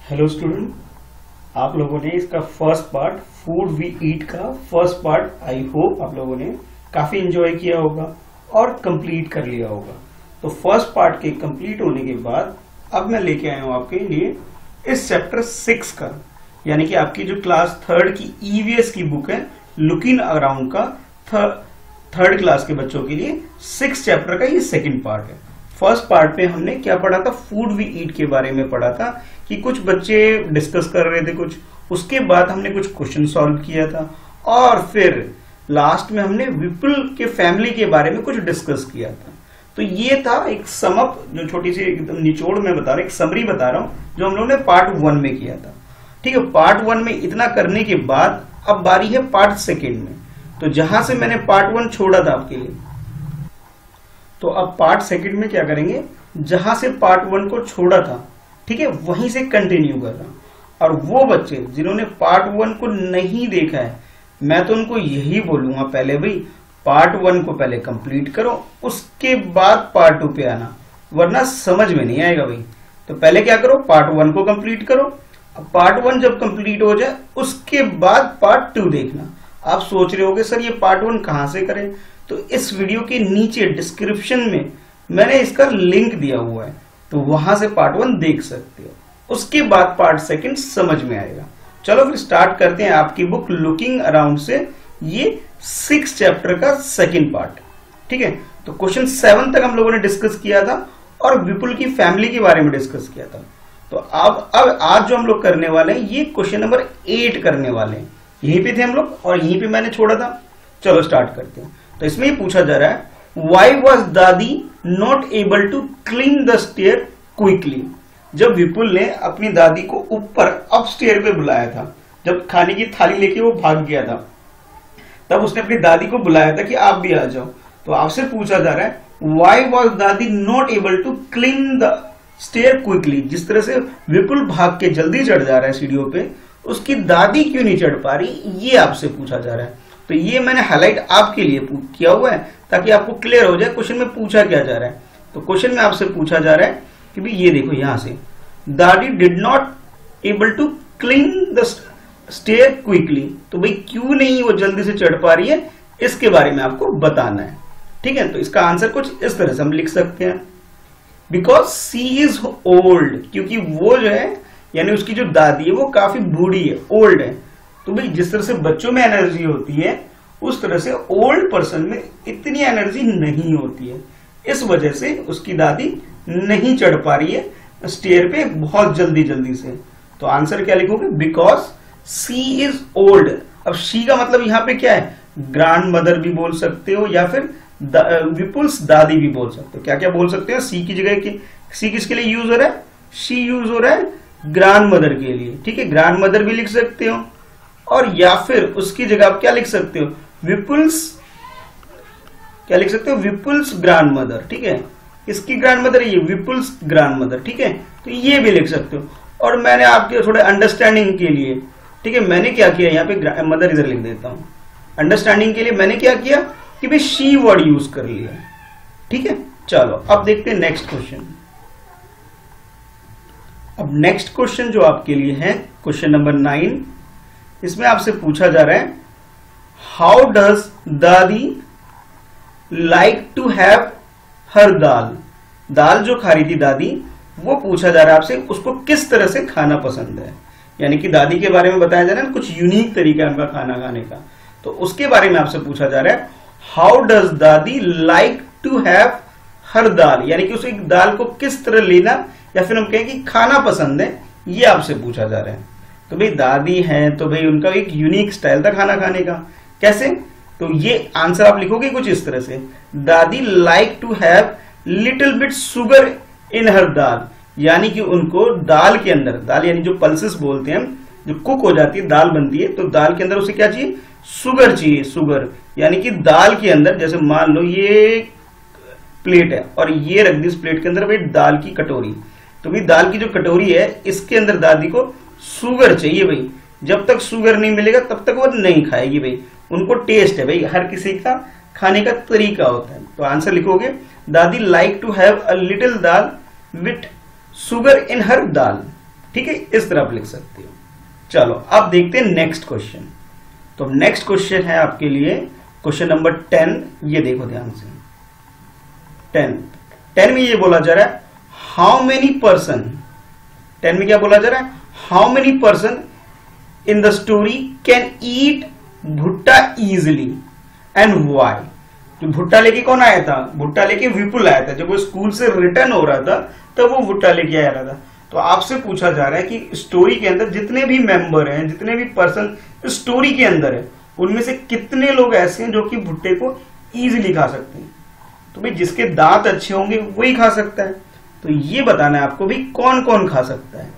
Hello student, आप लोगों ने इसका first part food we eat का फर्स्ट पार्ट आई होप आप लोगों ने काफी एंजॉय किया होगा और कंप्लीट कर लिया होगा। तो फर्स्ट पार्ट के कंप्लीट होने के बाद अब मैं लेके आया हूं आपके लिए इस चैप्टर 6 का, यानी कि आपकी जो क्लास थर्ड की ईवीएस की बुक है लुकिंग अराउंड का थर्ड क्लास के बच्चों के लिए 6 चैप्टर का ये सेकंड पार्ट है। फर्स्ट पार्ट में हमने क्या पढ़ा था, फूड वी ईट के बारे में पढ़ा था कि कुछ बच्चे डिस्कस कर रहे थे कुछ, उसके बाद हमने कुछ क्वेश्चन सॉल्व किया था और फिर लास्ट में हमने विपुल के फैमिली के बारे में कुछ डिस्कस किया था। तो ये था एक समअप, जो छोटी सी एकदम निचोड़ में बता रहा हूं, एक समरी बता रहा हूं जो हम लोगों ने पार्ट 1 में किया था। ठीक है, पार्ट 1 में इतना करने के बाद अब बारी है पार्ट 2 में। तो जहां से मैंने पार्ट 1 छोड़ा था आपके लिए, तो अब पार्ट 2 में क्या करेंगे, जहां से पार्ट 1 को छोड़ा था, ठीक है, वहीं से कंटिन्यू कर रहा। और वो बच्चे जिन्होंने पार्ट 1 को नहीं देखा है, मैं तो उनको यही बोलूंगा पहले भाई पार्ट 1 को पहले कंप्लीट करो, उसके बाद पार्ट 2 पे आना, वरना समझ में नहीं आएगा भाई। तो पहले क्या करो, पार्ट 1 को कंप्लीट करो। अब पार्ट 1 जब कंप्लीट हो जाए उसके बाद पार्ट 2 देखना। आप सोच रहे होगे सर ये पार्ट 1 कहां से करें, तो इस वीडियो के नीचे डिस्क्रिप्शन में मैंने इसका लिंक दिया हुआ है, तो वहां से पार्ट 1 देख सकते हो, उसके बाद पार्ट 2 समझ में आएगा। चलो फिर स्टार्ट करते हैं आपकी बुक लुकिंग अराउंड से ये 6 चैप्टर का सेकंड पार्ट। ठीक है, तो क्वेश्चन 7 तक हम लोगों ने डिस्कस किया था और विपुल की फैमिली के बारे में डिस्कस किया था। तो अब आज जो हम लोग करने वाले हैं ये क्वेश्चन नंबर 8 करने वाले हैं। यहीं पे थे हम लोग और यहीं पे मैंने छोड़ा था। चलो स्टार्ट करते हैं। तो इसमें ये पूछा जा रहा है, वाई वॉज दादी not able to clean the stair quickly. जब विपुल ने अपनी दादी को ऊपर अपस्टेयर पे बुलाया था, जब खाने की थाली लेके वो भाग गया था, तब उसने अपनी दादी को बुलाया था कि आप भी आ जाओ। तो आपसे पूछा जा रहा है, वाई वॉज दादी not able to clean the stair quickly. जिस तरह से विपुल भाग के जल्दी चढ़ जा रहा है सीढ़ियों पे, उसकी दादी क्यों नहीं चढ़ पा रही, ये आपसे पूछा जा रहा है। तो ये मैंने हाईलाइट आपके लिए किया हुआ है ताकि आपको क्लियर हो जाए क्वेश्चन में पूछा क्या जा रहा है। तो क्वेश्चन में आपसे पूछा जा रहा है कि भाई ये देखो यहां से, दादी did not able to clean the stair quickly. तो भाई क्यों नहीं वो जल्दी से चढ़ पा रही है, इसके बारे में आपको बताना है। ठीक है, तो इसका आंसर कुछ इस तरह से हम लिख सकते हैं, बिकॉज सी इज ओल्ड। क्योंकि वो जो है, यानी उसकी जो दादी है वो काफी बूढ़ी है, ओल्ड है। तो भाई जिस तरह से बच्चों में एनर्जी होती है उस तरह से ओल्ड पर्सन में इतनी एनर्जी नहीं होती है, इस वजह से उसकी दादी नहीं चढ़ पा रही है स्टेयर पे बहुत जल्दी जल्दी से। तो आंसर क्या लिखोगे, बिकॉज सी इज ओल्ड। अब शी का मतलब यहाँ पे क्या है, ग्रैंड मदर भी बोल सकते हो या फिर विपुल्स दादी भी बोल सकते हो। क्या क्या बोल सकते हो, सी की जगह की, सी किसके लिए यूज हो रहा है, शी यूज हो रहा है ग्रैंड मदर के लिए। ठीक है, ग्रैंड मदर भी लिख सकते हो, और या फिर उसकी जगह आप क्या लिख सकते हो, विपुल्स, क्या लिख सकते हो, विपुल्स ग्रैंड मदर। ठीक है, इसकी ग्रैंड मदर ये विपुल्स ग्रैंड मदर। ठीक है, तो ये भी लिख सकते हो। और मैंने आपके थोड़े अंडरस्टैंडिंग के लिए, ठीक है, मैंने क्या किया, यहाँ पे मदर इधर लिख देता हूं, अंडरस्टैंडिंग के लिए मैंने क्या किया कि भाई शी वर्ड यूज कर लिया। ठीक है, चलो अब देखते हैं नेक्स्ट क्वेश्चन। अब नेक्स्ट क्वेश्चन जो आपके लिए है क्वेश्चन नंबर 9, इसमें आपसे पूछा जा रहा है, हाउ डज दादी लाइक टू हैव हर दाल। दाल जो खा रही थी दादी, वो पूछा जा रहा है आपसे, उसको किस तरह से खाना पसंद है। यानी कि दादी के बारे में बताया जा रहा है, कुछ यूनिक तरीका है उनका खाना खाने का, तो उसके बारे में आपसे पूछा जा रहा है, हाउ डज दादी like to have her dal. यानी कि उसे दाल को किस तरह लेना या फिर हम कहें कि खाना पसंद है, ये आपसे पूछा जा रहा है। तो भाई दादी हैं तो भाई उनका एक यूनिक स्टाइल था खाना खाने का। कैसे, तो ये आंसर आप लिखोगे कुछ इस तरह से, दादी like to have little bit sugar in her dal. यानी कि उनको दाल के अंदर, दाल यानी जो पल्सेस बोलते हैं, जो कुक हो जाती है दाल बनती है, तो दाल के अंदर उसे क्या चाहिए, शुगर चाहिए, शुगर। यानी कि दाल के अंदर, जैसे मान लो ये प्लेट है और ये रख दी इस प्लेट के अंदर भाई दाल की कटोरी, तो भाई दाल की जो कटोरी है इसके अंदर दादी को शुगर चाहिए भाई। जब तक शुगर नहीं मिलेगा तब तक वो नहीं खाएगी भाई, उनको टेस्ट है भाई, हर किसी का खाने का तरीका होता है। तो आंसर लिखोगे, दादी like to have a little dal with sugar in her dal. ठीक है, इस तरह आप लिख सकते हो। चलो अब देखते हैं नेक्स्ट क्वेश्चन। तो नेक्स्ट क्वेश्चन है आपके लिए क्वेश्चन नंबर 10। ये देखो ध्यान से, 10 में ये बोला जा रहा है हाउ मेनी पर्सन, 10 में क्या बोला जा रहा है, how many person in the story can eat भुट्टा इजिली एंड व्हाई। जो भुट्टा लेके कौन आया था, भुट्टा लेके विपुल आया था। जब वो स्कूल से रिटर्न हो रहा था तब वो भुट्टा लेके आया रहा था। तो आपसे पूछा जा रहा है कि स्टोरी के अंदर जितने भी मेंबर हैं, जितने भी पर्सन स्टोरी के अंदर है, उनमें से कितने लोग ऐसे हैं जो कि भुट्टे को इजीली खा सकते हैं। तो भाई जिसके दांत अच्छे होंगे वही खा सकता है। तो ये बताना है आपको भाई कौन कौन खा सकता है।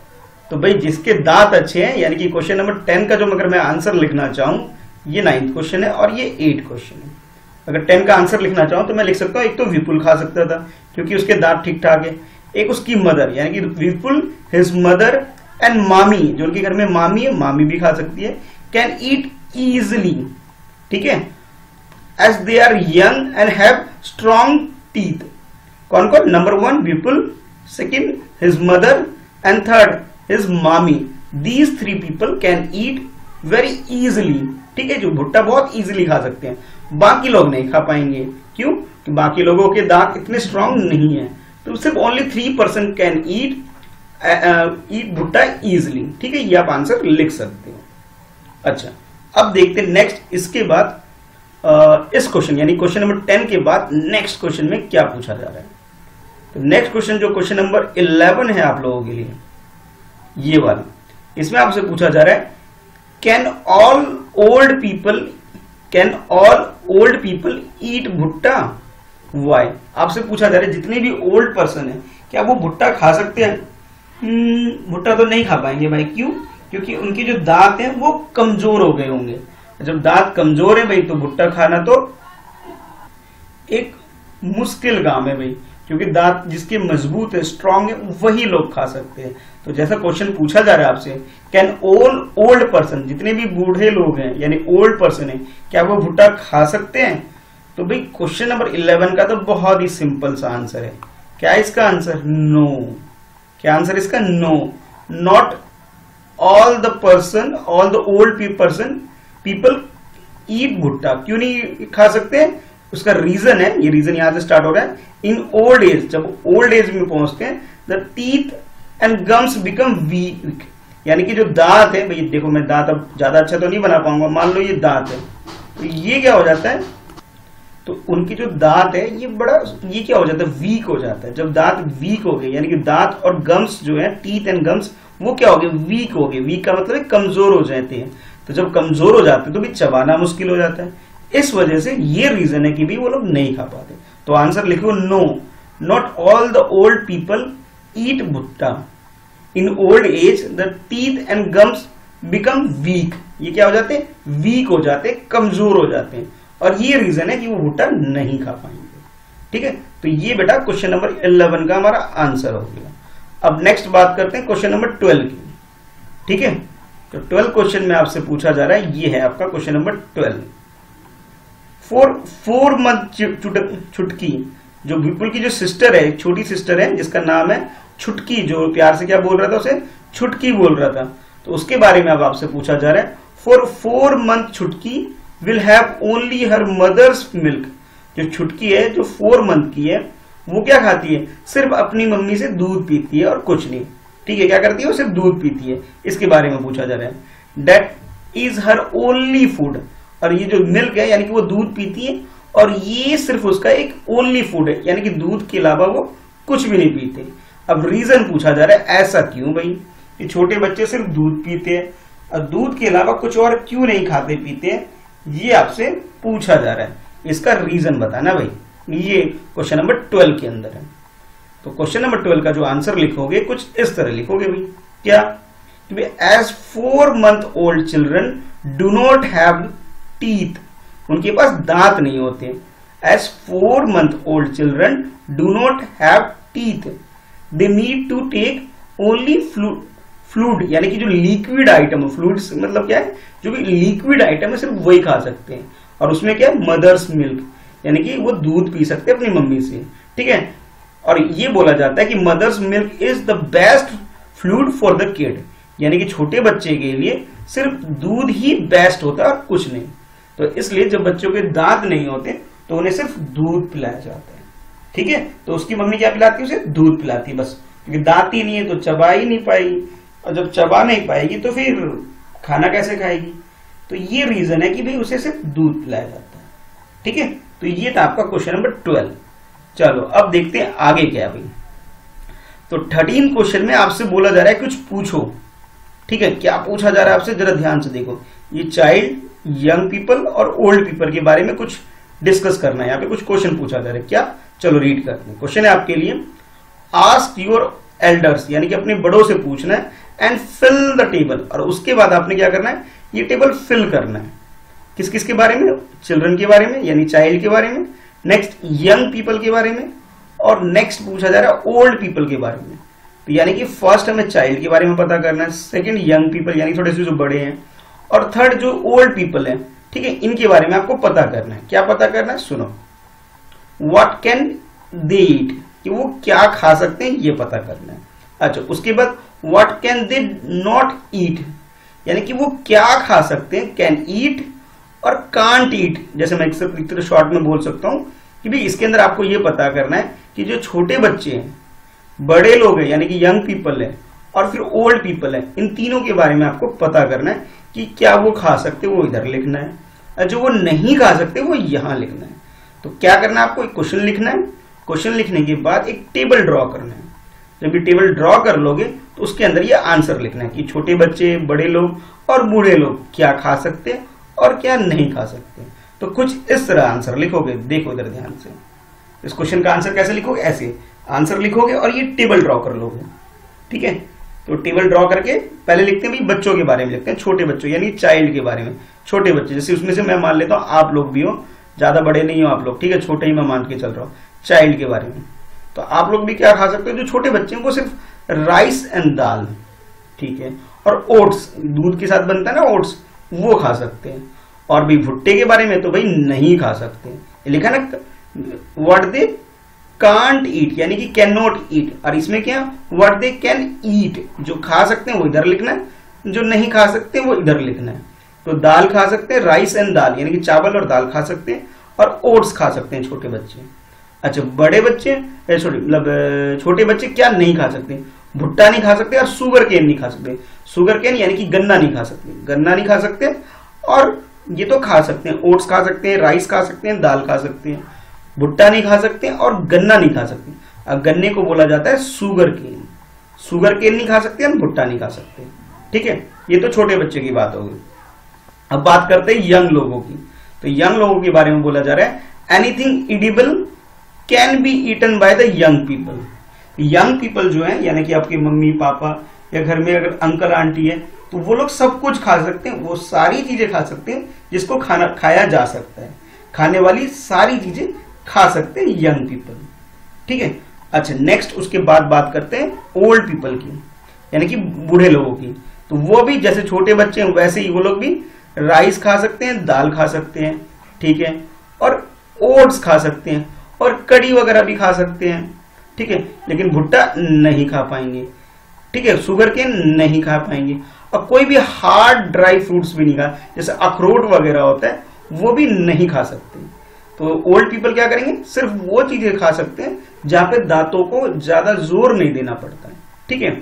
तो भाई जिसके दांत अच्छे हैं, यानी कि क्वेश्चन नंबर 10 का जो अगर मैं आंसर लिखना चाहूं, ये 9th क्वेश्चन है और ये 8th क्वेश्चन है। अगर 10 का आंसर लिखना चाहूं तो मैं लिख सकता हूं, एक तो विपुल खा सकता था क्योंकि उसके दांत ठीक ठाक है, एक उसकी मदर यानी कि विपुल, हिज मदर एंड मामी, जो उनके घर में मामी है, मामी भी खा सकती है, कैन ईट इजिली, ठीक है, as they are young and have strong teeth. कौन कौन, number 1 Vipul, second his mother and third his मामी। These 3 people can eat very easily, ठीक है, जो भुट्टा बहुत इजिली खा सकते हैं। बाकी लोग नहीं खा पाएंगे, क्यों, कि बाकी लोगों के दांत इतने स्ट्रांग नहीं है। तो सिर्फ ओनली 3% कैन ईट भुट्टा इजिली, ठीक है, ये आप आंसर लिख सकते हो। अच्छा अब देखते हैं नेक्स्ट, इसके बाद इस क्वेश्चन यानी क्वेश्चन नंबर 10 के बाद नेक्स्ट क्वेश्चन में क्या पूछा जा रहा है। तो नेक्स्ट क्वेश्चन जो क्वेश्चन नंबर 11 है आप लोगों के लिए, ये वाला, इसमें आपसे पूछा जा रहा है can all old people eat भुट्टा, वाई। आपसे पूछा जा रहा है जितने भी ओल्ड पर्सन है क्या वो भुट्टा खा सकते हैं। भुट्टा तो नहीं खा पाएंगे भाई, क्यों, क्योंकि उनके जो दांत हैं वो कमजोर हो गए होंगे। जब दांत कमजोर है भाई तो भुट्टा खाना तो एक मुश्किल काम है भाई, क्योंकि दांत जिसके मजबूत है, स्ट्रांग है, वही लोग खा सकते हैं। तो जैसा क्वेश्चन पूछा जा रहा है आपसे, कैन ऑल ओल्ड पर्सन, जितने भी बूढ़े लोग हैं यानी ओल्ड पर्सन है, क्या वो भुट्टा खा सकते हैं। तो भाई क्वेश्चन नंबर 11 का तो बहुत ही सिंपल सा आंसर है। क्या है इसका आंसर, नो। क्या आंसर इसका, no, not all the old person people eat भुट्टा। क्यों नहीं खा सकते हैं, उसका रीजन है, ये रीजन यहां से स्टार्ट हो रहा है, इन ओल्ड एज, जब ओल्ड एज में पहुंचते हैं, the teeth and gums become week, यानी कि जो दांत है, भाई देखो मैं दांत अब ज्यादा अच्छा तो नहीं बना पाऊंगा, मान लो ये दांत है, तो ये क्या हो जाता है, तो उनकी जो दांत है ये क्या हो जाता है, वीक हो जाता है। जब दांत वीक हो गए यानी कि दांत और गम्स जो है, टीथ एंड गम्स, वो क्या हो गए, वीक हो गए। वीक का मतलब है कमजोर हो जाते हैं। तो जब कमजोर हो जाते हैं तो भी चबाना मुश्किल हो जाता है। इस वजह से ये रीजन है कि भी वो लोग नहीं खा पाते। तो आंसर लिखो no, not all the old people eat bhutta, in old age the teeth and gums become weak. ये क्या हो जाते हैं, वीक हो जाते हैं, कमजोर हो जाते हैं, और ये रीजन है कि वो भुट्टा नहीं खा पाएंगे। ठीक है, तो ये बेटा क्वेश्चन नंबर 11 का हमारा आंसर हो गया। अब नेक्स्ट बात करते हैं क्वेश्चन नंबर 12 की। ठीक है, तो 12 क्वेश्चन में आपसे पूछा जा रहा है, ये है आपका क्वेश्चन नंबर 12। 4 मंथ छुटकी, जो विपुल की जो सिस्टर है, छोटी सिस्टर है जिसका नाम है छुटकी, जो प्यार से क्या बोल रहा था, उसे छुटकी बोल रहा था, तो उसके बारे में अब आपसे पूछा जा रहा है। फॉर 4 मंथ छुटकी will have only her mother's milk. जो छुटकी है, जो 4 मंथ की है, वो क्या खाती है, सिर्फ अपनी मम्मी से दूध पीती है और कुछ नहीं। ठीक है, क्या करती है, वो सिर्फ दूध पीती है। इसके बारे में पूछा जा रहा है। That is her only food, और ये जो मिल्क है यानी कि वो दूध पीती है और ये सिर्फ उसका एक ओनली फूड है, यानी कि दूध के अलावा वो कुछ भी नहीं पीते। अब रीजन पूछा जा रहा है, ऐसा क्यों भाई, ये छोटे बच्चे सिर्फ दूध पीते हैं और दूध के अलावा कुछ और क्यों नहीं खाते पीते हैं, ये आपसे पूछा जा रहा है। इसका रीजन बताना भाई, ये क्वेश्चन नंबर 12 के अंदर है। तो क्वेश्चन नंबर 12 का जो आंसर लिखोगे कुछ इस तरह लिखोगे भाई, क्या, as 4 month old children do not have teeth, उनके पास दांत नहीं होते। As 4 month old children do not have teeth, they need to take only fluid, यानी कि जो लिक्विड आइटम है, फ्लूइड मतलब क्या है, जो भी लिक्विड आइटम है सिर्फ वही खा सकते हैं। और उसमें क्या है, मदर्स मिल्क, यानी कि वो दूध पी सकते हैं अपनी मम्मी से। ठीक है, और ये बोला जाता है कि mother's milk is the best fluid for the kid, यानी कि छोटे बच्चे के लिए सिर्फ दूध ही बेस्ट होता है और कुछ नहीं। तो इसलिए जब बच्चों के दांत नहीं होते तो उन्हें सिर्फ दूध पिलाया जाता है। ठीक है, तो उसकी मम्मी क्या पिलाती है, उसे दूध पिलाती है बस, क्योंकि दांत ही नहीं है तो चबा ही नहीं पाएगी, और जब चबा नहीं पाएगी तो फिर खाना कैसे खाएगी। तो ये रीजन है कि भाई उसे सिर्फ दूध पिलाया जाता है। ठीक है, तो ये था आपका क्वेश्चन नंबर 12। चलो अब देखते हैं आगे क्या है भाई। तो 13 क्वेश्चन में आपसे बोला जा रहा है कुछ पूछो। ठीक है, क्या पूछा जा रहा है आपसे, जरा ध्यान से देखो। ये चाइल्ड, यंग पीपल और ओल्ड पीपल के बारे में कुछ डिस्कस करना है। यहाँ पे कुछ क्वेश्चन पूछा जा रहा है, क्या, चलो रीड करते हैं। क्वेश्चन है आपके लिए, आस्क योर एल्डर्स, यानी कि अपने बड़ों से पूछना है, एंड फिल द टेबल, और उसके बाद आपने क्या करना है, ये टेबल फिल करना है। किस किस के बारे में, चिल्ड्रन के बारे में यानी चाइल्ड के बारे में, नेक्स्ट यंग पीपल के बारे में, और नेक्स्ट पूछा जा रहा है ओल्ड पीपल के बारे में। तो यानी कि फर्स्ट हमें चाइल्ड के बारे में पता करना है, सेकंड यंग पीपल यानी थोड़े से जो बड़े हैं, और थर्ड जो ओल्ड पीपल हैं। ठीक है, इनके बारे में आपको पता करना है। क्या पता करना है, सुनो। व्हाट कैन दे ईट, कि वो क्या खा सकते हैं ये पता करना है। अच्छा, उसके बाद what can they not eat, यानी कि वो क्या खा सकते हैं, कैन ईट और कांट ईट। जैसे मैं एक शॉर्ट में बोल सकता हूं कि भाई इसके अंदर आपको ये पता करना है कि जो छोटे बच्चे हैं, बड़े लोग हैं यानी कि यंग पीपल है, और फिर ओल्ड पीपल है, इन तीनों के बारे में आपको पता करना है कि क्या वो खा सकते, वो इधर लिखना है, और जो वो नहीं खा सकते वो यहां लिखना है। तो क्या करना है आपको, एक क्वेश्चन लिखना है, क्वेश्चन लिखने के बाद एक टेबल ड्रॉ करना है। जब ये टेबल ड्रॉ कर लोगे तो उसके अंदर ये आंसर लिखना है कि छोटे बच्चे, बड़े लोग और बूढ़े लोग क्या खा सकते हैं और क्या नहीं खा सकते। तो कुछ इस तरह आंसर लिखोगे, देखो इधर ध्यान से। इस क्वेश्चन का आंसर कैसे लिखोगे, ऐसे आंसर लिखोगे और ये टेबल ड्रॉ कर लोगे। ठीक है, तो टेबल ड्रॉ करके पहले लिखते हैं भाई बच्चों के बारे में, लिखते हैं छोटे बच्चों यानी चाइल्ड के बारे में, छोटे बच्चे। जैसे उसमें से मैं मान लेता हूं आप लोग भी हो, ज्यादा बड़े नहीं हो आप लोग, ठीक है, छोटे ही मैं मान के चल रहा हूं, चाइल्ड के बारे में। तो आप लोग भी क्या खा सकते हो, जो छोटे बच्चे हैं वो सिर्फ राइस एंड दाल, ठीक है, और ओट्स, दूध के साथ बनता है ना ओट्स, वो खा सकते हैं। और भी भुट्टे के बारे में तो भाई नहीं खा सकते, लिखा ना व्हाट दे कांट ईट यानी कि कैन नॉट ईट, और इसमें क्या व्हाट दे कैन ईट, जो खा सकते हैं वो इधर लिखना है, जो नहीं खा सकते वो इधर लिखना है। तो दाल खा सकते हैं, राइस एंड दाल यानी कि चावल और दाल खा सकते हैं, और ओट्स खा सकते हैं छोटे बच्चे। अच्छा, बड़े बच्चे मतलब छोटे बच्चे क्या नहीं खा सकते, भुट्टा नहीं खा सकते और शुगर केन नहीं खा सकते। शुगर केन यानी कि गन्ना नहीं खा सकते, गन्ना नहीं खा सकते, और ये तो खा सकते हैं, ओट्स खा सकते हैं, राइस खा सकते हैं, दाल खा सकते हैं, भुट्टा नहीं खा सकते और गन्ना नहीं खा सकते। अब गन्ने को बोला जाता है शुगर केन, शुगर केन नहीं खा सकते और भुट्टा नहीं खा सकते। ठीक है, ये तो छोटे बच्चे की बात होगी। अब बात करते हैं यंग लोगों की। तो यंग लोगों के बारे में बोला जा रहा है anything edible can be eaten by the young people. Young people जो है यानी कि आपके मम्मी पापा या घर में अगर अंकल आंटी है तो वो लोग सब कुछ खा सकते हैं, वो सारी चीजें खा सकते हैं जिसको खाना खाया जा सकता है, खाने वाली सारी चीजें खा सकते हैं यंग पीपल। ठीक है, अच्छा नेक्स्ट उसके बाद बात करते हैं ओल्ड पीपल की यानी कि बूढ़े लोगों की। तो वो भी जैसे छोटे बच्चे हैं वैसे ही वो लोग भी राइस खा सकते हैं, दाल खा सकते हैं, ठीक है, और ओट्स खा सकते हैं और कड़ी वगैरह भी खा सकते हैं। ठीक है, लेकिन भुट्टा नहीं खा पाएंगे। ठीक है, शुगर केन नहीं खा पाएंगे, और कोई भी हार्ड ड्राई फ्रूट्स भी नहीं खा, जैसे अखरोट वगैरह होता है वो भी नहीं खा सकते। तो ओल्ड पीपल क्या करेंगे, सिर्फ वो चीजें खा सकते हैं जहां पे दांतों को ज्यादा जोर नहीं देना पड़ता है। ठीक है,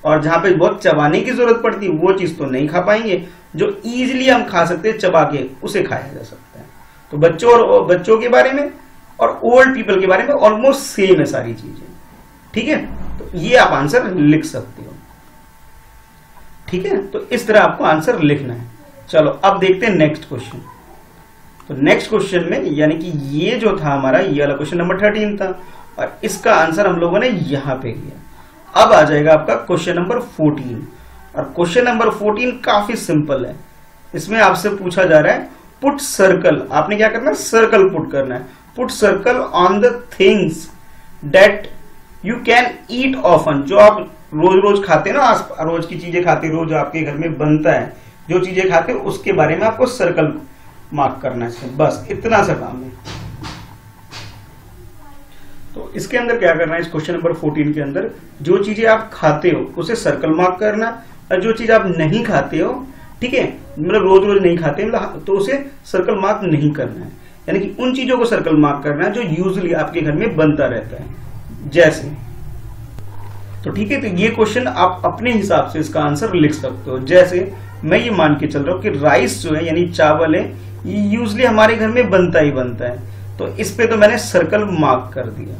और जहां पे बहुत चबाने की जरूरत पड़ती है वो चीज तो नहीं खा पाएंगे, जो इजीली हम खा सकते हैं चबा के उसे खाया जा सकता है। तो बच्चों के बारे में और ओल्ड पीपल के बारे में ऑलमोस्ट सेम है सारी चीजें। ठीक है, तो ये आप आंसर लिख सकते हो। ठीक है, तो इस तरह आपको आंसर लिखना है। चलो अब देखते हैं नेक्स्ट क्वेश्चन। तो नेक्स्ट क्वेश्चन में यानी कि ये जो था हमारा ये वाला क्वेश्चन नंबर 13 था, और इसका आंसर हम लोगों ने यहां पे किया। अब आ जाएगा आपका क्वेश्चन नंबर 14, और क्वेश्चन नंबर 14 काफी सिंपल है। इसमें आपसे पूछा जा रहा है पुट सर्कल, आपने क्या करना है, सर्कल पुट करना है। Put circle on the things that you can eat often, जो आप रोज रोज खाते हैं ना, रोज की चीजें खाते, रोज आपके घर में बनता है जो चीजें खाते हैं उसके बारे में आपको सर्कल मार्क करना है। बस इतना सा काम है। तो इसके अंदर क्या करना है, इस क्वेश्चन नंबर 14 के अंदर जो चीजें आप खाते हो उसे सर्कल मार्क करना, और जो चीज आप नहीं खाते हो, ठीक है, मतलब रोज रोज नहीं खाते मतलब, तो उसे सर्कल मार्क नहीं करना है। यानी कि उन चीजों को सर्कल मार्क करना है जो यूजुअली आपके घर में बनता रहता है। जैसे तो ठीक है, तो ये क्वेश्चन आप अपने हिसाब से इसका आंसर लिख सकते हो। जैसे मैं ये मान के चल रहा हूं कि राइस जो है यानी चावल है, ये यूजुअली हमारे घर में बनता ही बनता है, तो इस पे तो मैंने सर्कल मार्क कर दिया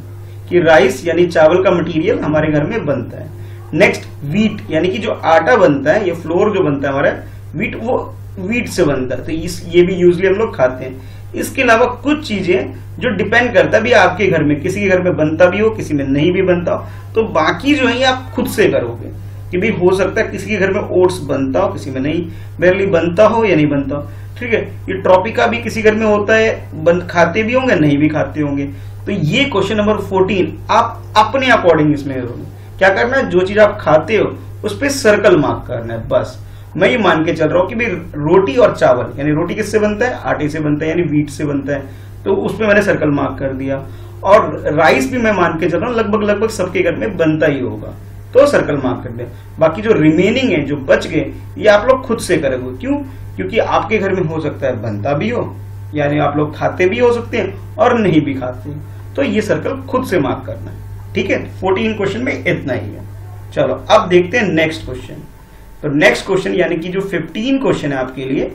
कि राइस यानी चावल का मटेरियल हमारे घर में बनता है। नेक्स्ट वीट यानी कि जो आटा बनता है, ये फ्लोर जो बनता है हमारा वीट, वो वीट से बनता है, तो ये भी यूजुअली हम लोग खाते हैं। इसके अलावा कुछ चीजें जो डिपेंड करता है भी आपके घर में, किसी के घर में बनता भी हो, किसी में नहीं भी बनता हो, तो बाकी जो है ये आप खुद से करोगे कि भाई हो सकता है किसी के घर में ओट्स बनता हो, किसी में नहीं, बेरली बनता हो या नहीं बनता हो, ठीक है। ये ट्रॉपिका भी किसी घर में होता है, खाते भी होंगे, नहीं भी खाते होंगे। तो ये क्वेश्चन नंबर 14 आप अपने अकॉर्डिंग इसमें क्या करना है, जो चीज आप खाते हो उस पर सर्कल मार्क करना है बस। मैं ये मान के चल रहा हूं कि भाई रोटी और चावल, यानी रोटी किससे बनता है, आटे से बनता है, यानी वीट से बनता है, तो उसमें मैंने सर्कल मार्क कर दिया। और राइस भी मैं मान के चल रहा हूँ लगभग सबके घर में बनता ही होगा, तो सर्कल मार्क कर दिया। बाकी जो रिमेनिंग है, जो बच गए, ये आप लोग खुद से करोगे। क्यों? क्योंकि आपके घर में हो सकता है बनता भी हो, यानी आप लोग खाते भी हो सकते हैं और नहीं भी खाते, तो ये सर्कल खुद से मार्क करना है। ठीक है, 14 क्वेश्चन में इतना ही है। चलो अब देखते हैं नेक्स्ट क्वेश्चन। तो नेक्स्ट क्वेश्चन यानी कि जो 15 क्वेश्चन है आपके लिए,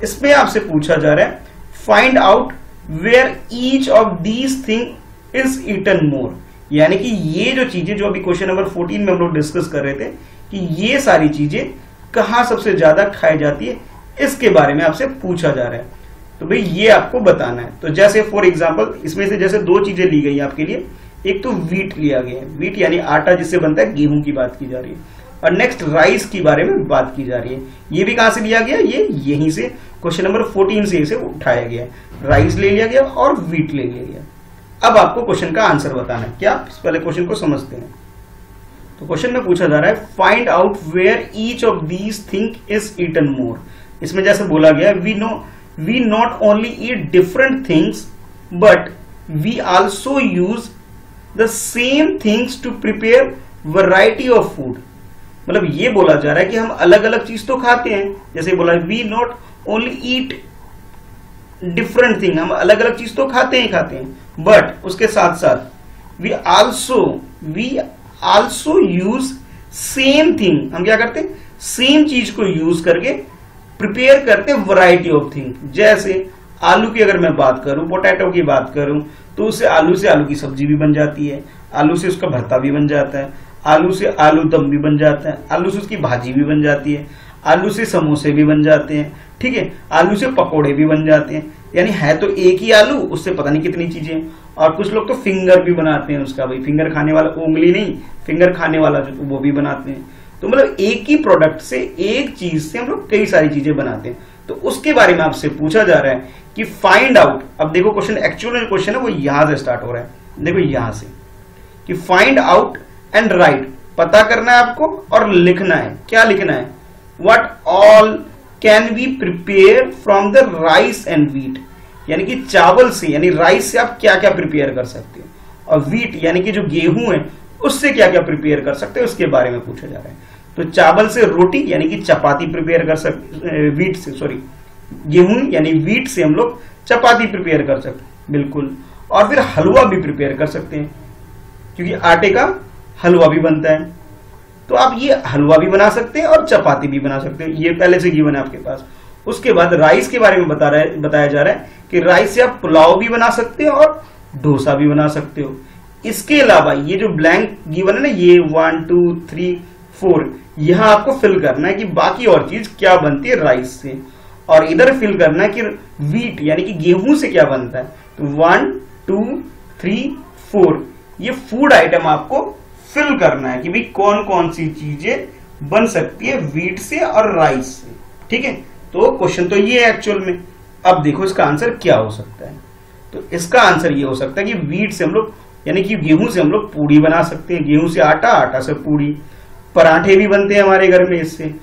इसमें आपसे पूछा जा रहा है find out where each of these thing is eaten more. यानी कि ये जो चीजें जो अभी क्वेश्चन नंबर 14 में हम लोग डिस्कस कर रहे थे कि ये सारी चीजें कहां सबसे ज्यादा खाई जाती है, इसके बारे में आपसे पूछा जा रहा है। तो भाई ये आपको बताना है। तो जैसे फॉर एग्जांपल इसमें से जैसे दो चीजें ली गई आपके लिए, एक तो वीट लिया गया है, वीट यानी आटा जिससे बनता है, गेहूं की बात की जा रही है, और नेक्स्ट राइस की बारे में बात की जा रही है। ये भी कहां से लिया गया, ये यहीं से क्वेश्चन नंबर 14 से इसे उठाया गया, राइस ले लिया गया और वीट ले लिया गया। अब आपको क्वेश्चन का आंसर बताना है। क्या, पहले क्वेश्चन को समझते हैं। तो क्वेश्चन में पूछा जा रहा है find out where each of these thing is eaten more. इसमें जैसे बोला गया we not only eat different things but we also use the same things to prepare variety of food. मतलब ये बोला जा रहा है कि हम अलग अलग चीज तो खाते हैं, जैसे बोला we not only eat different thing, हम अलग अलग चीज तो खाते हैं, बट उसके साथ साथ we also use same thing, हम क्या करते हैं, सेम चीज को यूज करके प्रिपेयर करते हैं वैरायटी ऑफ थिंग। जैसे आलू की अगर मैं बात करूं, पोटैटो की बात करूं, तो उससे आलू की सब्जी भी बन जाती है, आलू से उसका भरता भी बन जाता है, आलू से आलू दम भी बन जाता है, आलू से उसकी भाजी भी बन जाती है, आलू से समोसे भी बन जाते हैं, ठीक है, आलू से पकोड़े भी बन जाते हैं। यानी है तो एक ही आलू, उससे पता नहीं कितनी चीजें। और कुछ लोग तो फिंगर भी बनाते हैं उसका, भाई फिंगर खाने वाला, उंगली नहीं, फिंगर खाने वाला जो वो भी बनाते हैं। तो मतलब एक ही प्रोडक्ट से, एक चीज से हम लोग कई सारी चीजें बनाते हैं। तो उसके बारे में आपसे पूछा जा रहा है कि फाइंड आउट। अब देखो क्वेश्चन, एक्चुअल जो क्वेश्चन है वो यहां से स्टार्ट हो रहा है, देखो यहां से कि फाइंड आउट एंड राइट, पता करना है आपको और लिखना है। क्या लिखना है, what all can we prepare from the rice and wheat. यानी कि चावल से यानी राइस से आप क्या क्या प्रिपेयर कर सकते हो, और वीट यानी कि जो गेहूं है उससे क्या क्या प्रिपेयर कर सकते हो, उसके बारे में पूछा जा रहा है। तो चावल से रोटी यानी कि चपाती प्रिपेयर कर सकते, वीट से, सॉरी गेहूं यानी वीट से हम लोग चपाती प्रिपेयर कर सकते हैं, बिल्कुल। और फिर हलवा भी प्रिपेयर कर सकते हैं, क्योंकि आटे का हलवा भी बनता है, तो आप ये हलवा भी बना सकते हैं और चपाती भी बना सकते हैं, ये पहले से गिवन है आपके पास। उसके बाद राइस के बारे में बताया जा रहा है कि राइस से आप पुलाव भी बना सकते हो और डोसा भी बना सकते हो। इसके अलावा ये जो ब्लैंक गिवन है ना, ये 1 2 3 4, यहां आपको फिल करना है कि बाकी और चीज क्या बनती है राइस से, और इधर फिल करना है कि वीट यानी कि गेहूं से क्या बनता है। तो 1 2 3 4 ये फूड आइटम आपको फिल करना है कि भाई कौन कौन सी चीजें बन सकती है वीट से और राइस से, ठीक है। तो क्वेश्चन तो ये है एक्चुअल में। अब देखो इसका आंसर क्या हो सकता है। तो इसका आंसर ये हो सकता है कि वीट से हम लोग यानी कि गेहूं से हम लोग पूड़ी बना सकते हैं, गेहूं से आटा, आटा से पूड़ी, पराठे भी बनते हैं हमारे घर में इससे।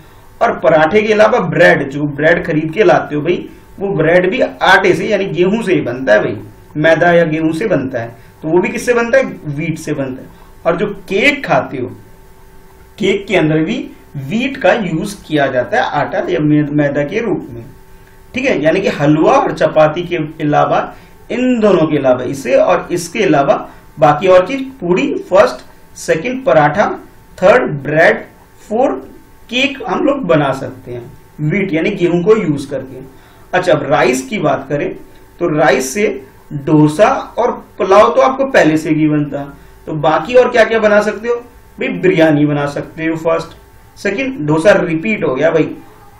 और पराठे के अलावा ब्रेड, जो ब्रेड खरीद के लाते हो भाई, वो ब्रेड भी आटे से यानी गेहूं से ही बनता है भाई, मैदा या गेहूं से बनता है। तो वो भी किससे बनता है, वीट से बनता है। और जो केक खाते हो, केक के अंदर भी वीट का यूज किया जाता है आटा या मैदा के रूप में, ठीक है। यानी कि हलवा और चपाती के अलावा, इन दोनों के अलावा, इसे और इसके अलावा बाकी और चीज पूरी, first, second paratha, third bread, fourth cake हम लोग बना सकते हैं वीट यानी गेहूं को यूज करके। अच्छा, अब राइस की बात करें तो राइस से डोसा और पुलाव तो आपको पहले से ही बनता, तो बाकी और क्या क्या बना सकते हो भाई, बिरयानी बना सकते हो फर्स्ट, सेकंड डोसा रिपीट हो गया भाई,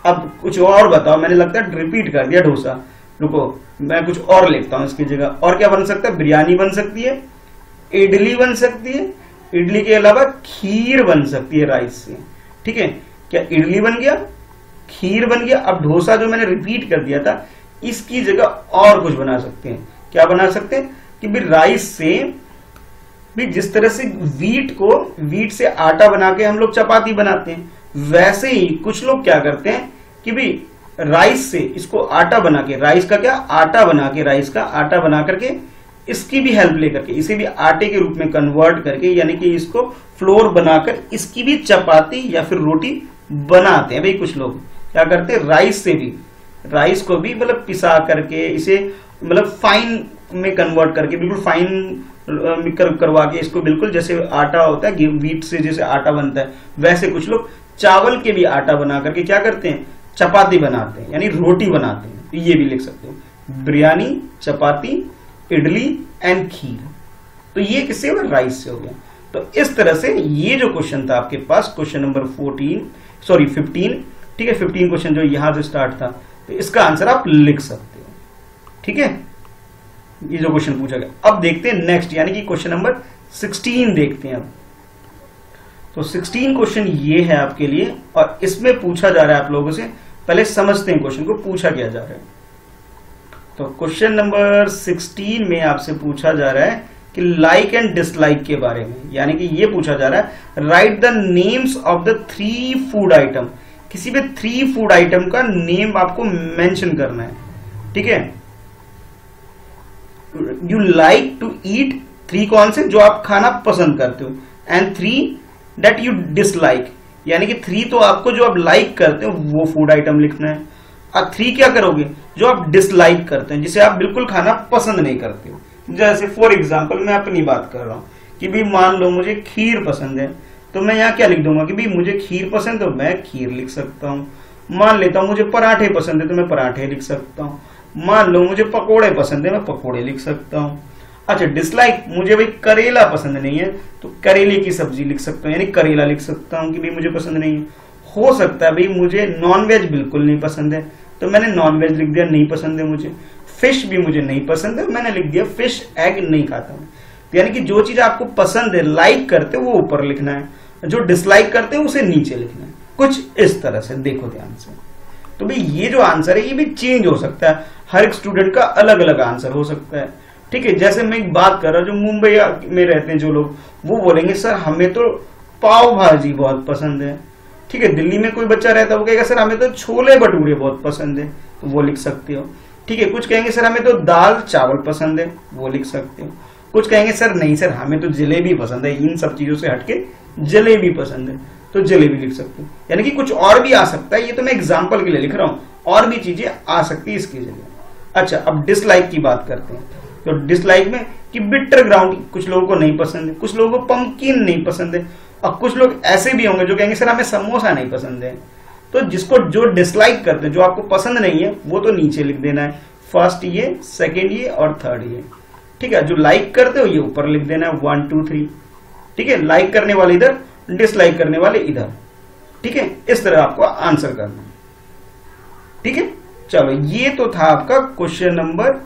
अब कुछ और बताओ, मैंने लगता है रिपीट कर दिया डोसा, रुको मैं कुछ और लिखता हूं इसकी जगह। और क्या बन सकता है, बिरयानी बन सकती है, इडली बन सकती है, इडली के अलावा खीर बन सकती है राइस से, ठीक है। क्या इडली बन गया, खीर बन गया। अब डोसा जो मैंने रिपीट कर दिया था, इसकी जगह और कुछ बना सकते हैं। क्या बना सकते हैं कि भी राइस से भी, जिस तरह से वीट से आटा बना के हम लोग चपाती बनाते हैं, वैसे ही कुछ लोग क्या करते हैं कि भी राइस से इसको आटा बना के, राइस का क्या आटा बना के, राइस का आटा बना करके इसकी भी हेल्प लेकर के इसे भी आटे के रूप में कन्वर्ट करके, यानी कि इसको फ्लोर बनाकर इसकी भी चपाती या फिर रोटी बनाते हैं। भाई कुछ लोग क्या करते हैं, राइस को भी मतलब पिसा करके इसे मतलब फाइन में कन्वर्ट करके, बिल्कुल फाइन करवा के इसको, बिल्कुल जैसे आटा होता है वीट से जैसे आटा बनता है, वैसे कुछ लोग चावल के भी आटा बना करके क्या करते हैं, चपाती बनाते हैं यानी रोटी बनाते हैं। तो ये भी लिख सकते हो, बिरयानी, चपाती, इडली एंड खीर। तो ये किससे हो गया, राइस से हो गया। तो इस तरह से ये जो क्वेश्चन था आपके पास, क्वेश्चन नंबर 15, ठीक है, 15 क्वेश्चन जो यहां से स्टार्ट था, तो इसका आंसर आप लिख सकते हो, ठीक है। ये जो क्वेश्चन पूछा गया। अब देखते हैं नेक्स्ट, यानी कि क्वेश्चन नंबर 16 देखते हैं अब। तो 16 क्वेश्चन ये है आपके लिए, और इसमें पूछा जा रहा है आप लोगों से, पहले समझते हैं क्वेश्चन को पूछा क्या जा रहा है। तो क्वेश्चन नंबर 16 में आपसे पूछा जा रहा है कि लाइक एंड डिसलाइक के बारे में, यानी कि ये पूछा जा रहा है right the names of the 3 food item. किसी भी 3 फूड आइटम का नेम आपको मेंशन करना है, ठीक है। यू लाइक टू ईट, 3 कौन से, जो आप खाना पसंद करते हो, एंड 3 दैट यू डिसलाइक, यानी कि 3 तो आपको जो आप लाइक करते हो वो फूड आइटम लिखना है, और 3 क्या करोगे, जो आप डिसलाइक करते हैं, जिसे आप बिल्कुल खाना पसंद नहीं करते हो। जैसे फॉर एग्जाम्पल मैं अपनी बात कर रहा हूं कि भी मान लो मुझे खीर पसंद है, तो मैं यहाँ क्या लिख दूंगा कि भी मुझे खीर पसंद है, तो मैं खीर लिख सकता हूं। मान लेता हूं मुझे पराठे पसंद है, तो मैं पराठे लिख सकता हूं। मान लो मुझे पकोड़े पसंद है, मैं पकोड़े लिख सकता हूं। अच्छा, डिसलाइक, मुझे भाई करेला पसंद नहीं है, तो करेले की सब्जी लिख सकता हूँ, यानी करेला लिख सकता हूँ कि भाई मुझे पसंद नहीं है। हो सकता है भाई मुझे नॉनवेज बिल्कुल नहीं पसंद है, तो मैंने नॉनवेज लिख दिया, नहीं पसंद है मुझे। फिश भी मुझे नहीं पसंद है, मैंने लिख दिया फिश, एग नहीं खाता हूं। तो यानी कि जो चीज आपको पसंद है, लाइक करते हो, वो ऊपर लिखना है, जो डिसलाइक करते हैं उसे नीचे लिखना है, कुछ इस तरह से। देखो ध्यान से, तो भाई ये जो आंसर है ये भी चेंज हो सकता है, हर एक स्टूडेंट का अलग अलग आंसर हो सकता है, ठीक है। जैसे मैं एक बात कर रहा हूं, जो मुंबई में रहते हैं जो लोग, वो बोलेंगे सर हमें तो पाव भाजी बहुत पसंद है, ठीक है। दिल्ली में कोई बच्चा रहता है, वो कहेगा सर हमें तो छोले भटूरे बहुत पसंद है, तो वो लिख सकते हो, ठीक है। कुछ कहेंगे सर हमें तो दाल चावल पसंद है, वो लिख सकते हो। कुछ कहेंगे सर नहीं सर हमें तो जलेबी पसंद है, इन सब चीजों से हटके जलेबी पसंद है, तो जलेबी लिख सकते हो। यानी कि कुछ और भी आ सकता है, ये तो मैं एग्जाम्पल के लिए लिख रहा हूं, और भी चीजें आ सकती है इसकी जगह। अच्छा, अब डिसलाइक की बात करते हैं। तो डिसलाइक में कि बिटर ग्राउंड कुछ लोगों को नहीं पसंद है, कुछ लोगों को पंपकिन नहीं पसंद है, और कुछ लोग ऐसे भी होंगे जो कहेंगे सर हमें समोसा नहीं पसंद है। तो जिसको जो डिसलाइक करते हैं, जो आपको पसंद नहीं है, वो तो नीचे लिख देना है, फर्स्ट ये, सेकेंड ये और थर्ड ये, ठीक है। जो लाइक करते हो ये ऊपर लिख देना है 1 2 3, ठीक है। लाइक करने वाले इधर, डिसलाइक करने वाले इधर, ठीक है। इस तरह आपको आंसर करना है, ठीक है। चलो, ये तो था आपका क्वेश्चन नंबर